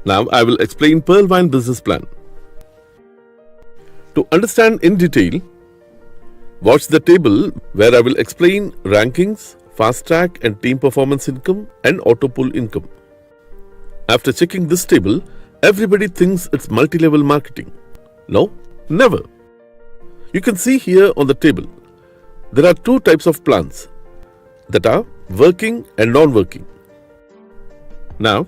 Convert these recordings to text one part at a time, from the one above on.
Now I will explain Pearlvine business plan. To understand in detail, watch the table where I will explain rankings, fast track and team performance income and auto pull income. After checking this table, everybody thinks it's multi-level marketing. No, never. You can see here on the table, there are two types of plans that are working and non-working. Now,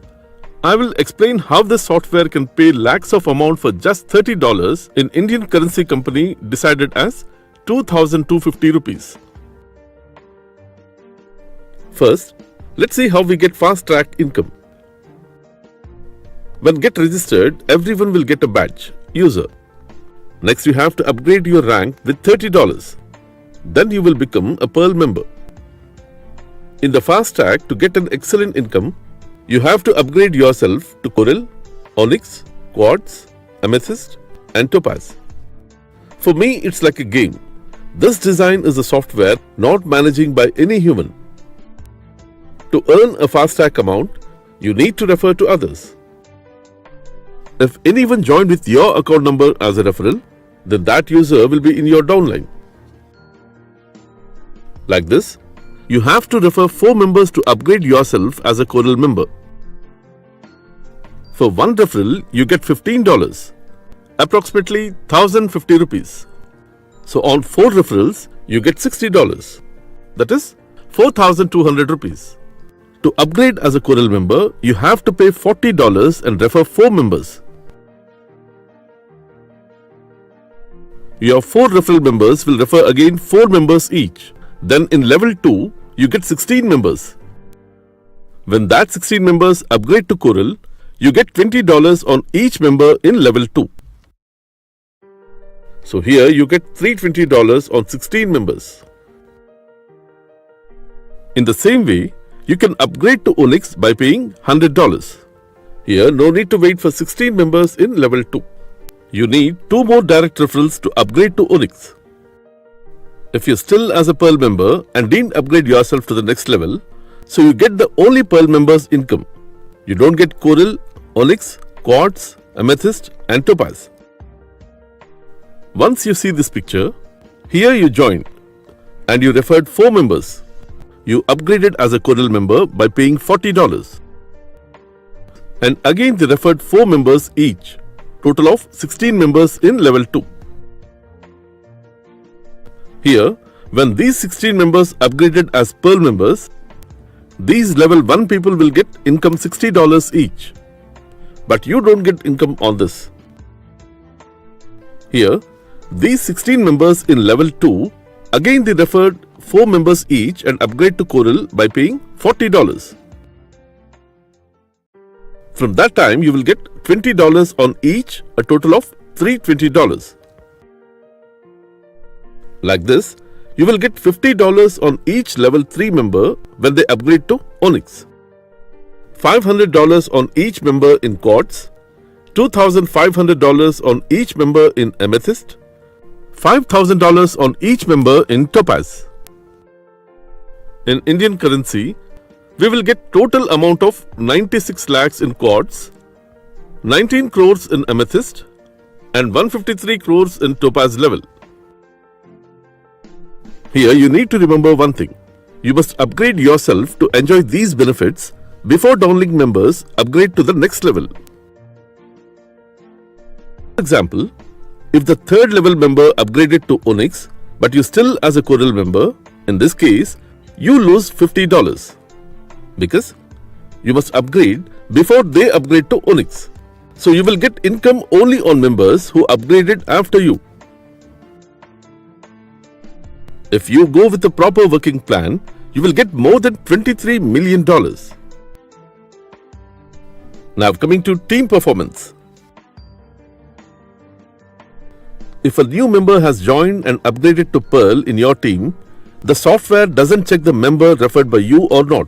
I will explain how this software can pay lakhs of amount for just $30 in Indian currency company decided as 2,250 rupees. First, let's see how we get fast track income. When get registered, everyone will get a badge, user. Next, you have to upgrade your rank with $30. Then you will become a Pearl member. In the fast track, to get an excellent income, you have to upgrade yourself to Coral, Onyx, Quartz, Amethyst and Topaz. For me, it's like a game. This design is a software not managing by any human. To earn a fast track amount, you need to refer to others. If anyone joined with your account number as a referral, then that user will be in your downline. Like this, you have to refer 4 members to upgrade yourself as a Coral member. For one referral, you get $15, approximately 1,050 rupees. So on 4 referrals, you get $60. That is 4,200 rupees. To upgrade as a Coral member, you have to pay $40 and refer 4 members. Your 4 referral members will refer again 4 members each. Then in level 2, you get 16 members. When that 16 members upgrade to Coral, you get $20 on each member in level 2. So here you get $320 on 16 members. In the same way, you can upgrade to Onyx by paying $100. Here no need to wait for 16 members in level 2. You need 2 more direct referrals to upgrade to Onyx. If you're still as a Pearl member and didn't upgrade yourself to the next level, so you get the only Pearl members income. You don't get Coral, Onyx, Quartz, Amethyst and Topaz. Once you see this picture, here you joined and you referred 4 members. You upgraded as a Coral member by paying $40. And again they referred 4 members each, total of 16 members in level 2. Here, when these 16 members upgraded as Pearl members, these level 1 people will get income $60 each. But you don't get income on this. Here, these 16 members in level 2, again they referred 4 members each and upgrade to Coral by paying $40. From that time, you will get $20 on each, a total of $320. Like this, you will get $50 on each level 3 member when they upgrade to Onyx, $500 on each member in Quartz, $2,500 on each member in Amethyst, $5,000 on each member in Topaz. In Indian currency, we will get total amount of 96 lakhs in Quartz, 19 crores in Amethyst and 153 crores in Topaz level. Here you need to remember one thing. You must upgrade yourself to enjoy these benefits before downlink members upgrade to the next level. For example, if the 3rd level member upgraded to Onyx but you still as a Coral member, in this case, you lose $50 because you must upgrade before they upgrade to Onyx. So you will get income only on members who upgraded after you. If you go with the proper working plan, you will get more than $23 million. Now coming to team performance. If a new member has joined and upgraded to Pearl in your team, the software doesn't check the member referred by you or not.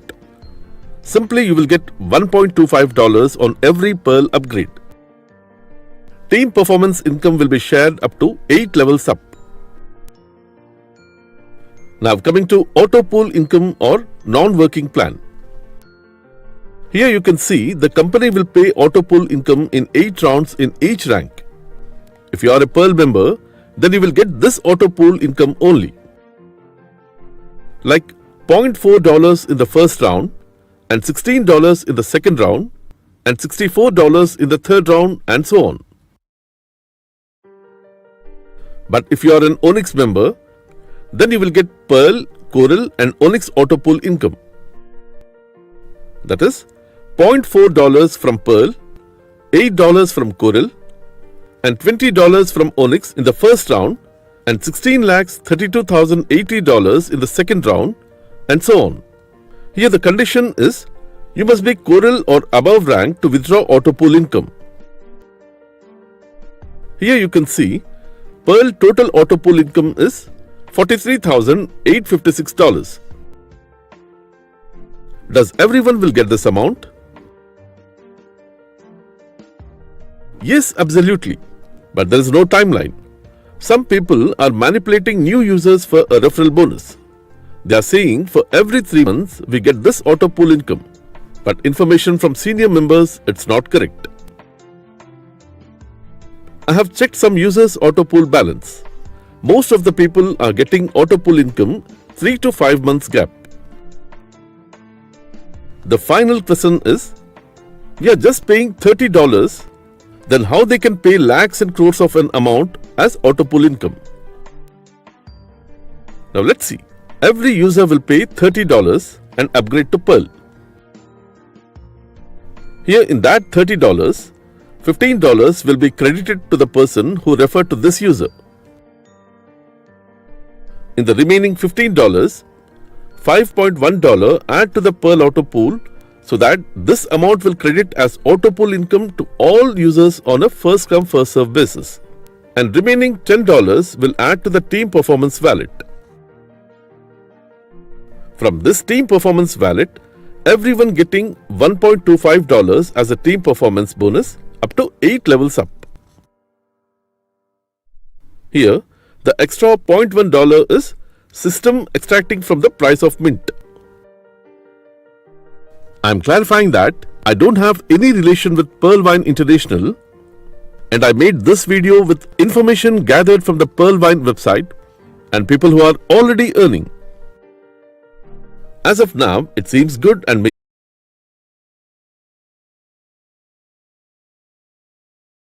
Simply you will get $1.25 on every Pearl upgrade. Team performance income will be shared up to 8 levels up. Now coming to auto pool income or non-working plan. Here you can see the company will pay auto pool income in 8 rounds in each rank. If you are a Pearl member, then you will get this auto pool income only. Like $0.4 in the first round, and $16 in the second round, and $64 in the third round, and so on. But if you are an Onyx member, then you will get Pearl, Coral and Onyx auto pool income. That is $0.4 from Pearl, $8 from Coral and $20 from Onyx in the first round and $16,32,080 in the second round and so on. Here the condition is you must be Coral or above rank to withdraw auto pool income. Here you can see Pearl total auto pool income is $43,856. Does everyone will get this amount? Yes, absolutely. But there is no timeline. Some people are manipulating new users for a referral bonus. They are saying for every 3 months we get this auto pool income. But information from senior members, it's not correct. I have checked some users' auto pool balance. Most of the people are getting auto pool income 3 to 5 months gap. The final question is, we are just paying $30, then how they can pay lakhs and crores of an amount as auto pool income? Now let's see. Every user will pay $30 and upgrade to Pearl. Here in that $30, $15 will be credited to the person who referred to this user. In the remaining $15, $5.1 add to the Pearl auto pool so that this amount will credit as auto pool income to all users on a first come first serve basis. And remaining $10 will add to the team performance wallet. From this team performance wallet, everyone getting $1.25 as a team performance bonus up to 8 levels up. Here, the extra $0.1 is system extracting from the price of mint. I am clarifying that I don't have any relation with Pearl Wine International and I made this video with information gathered from the Pearl Wine website and people who are already earning. As of now, it seems good and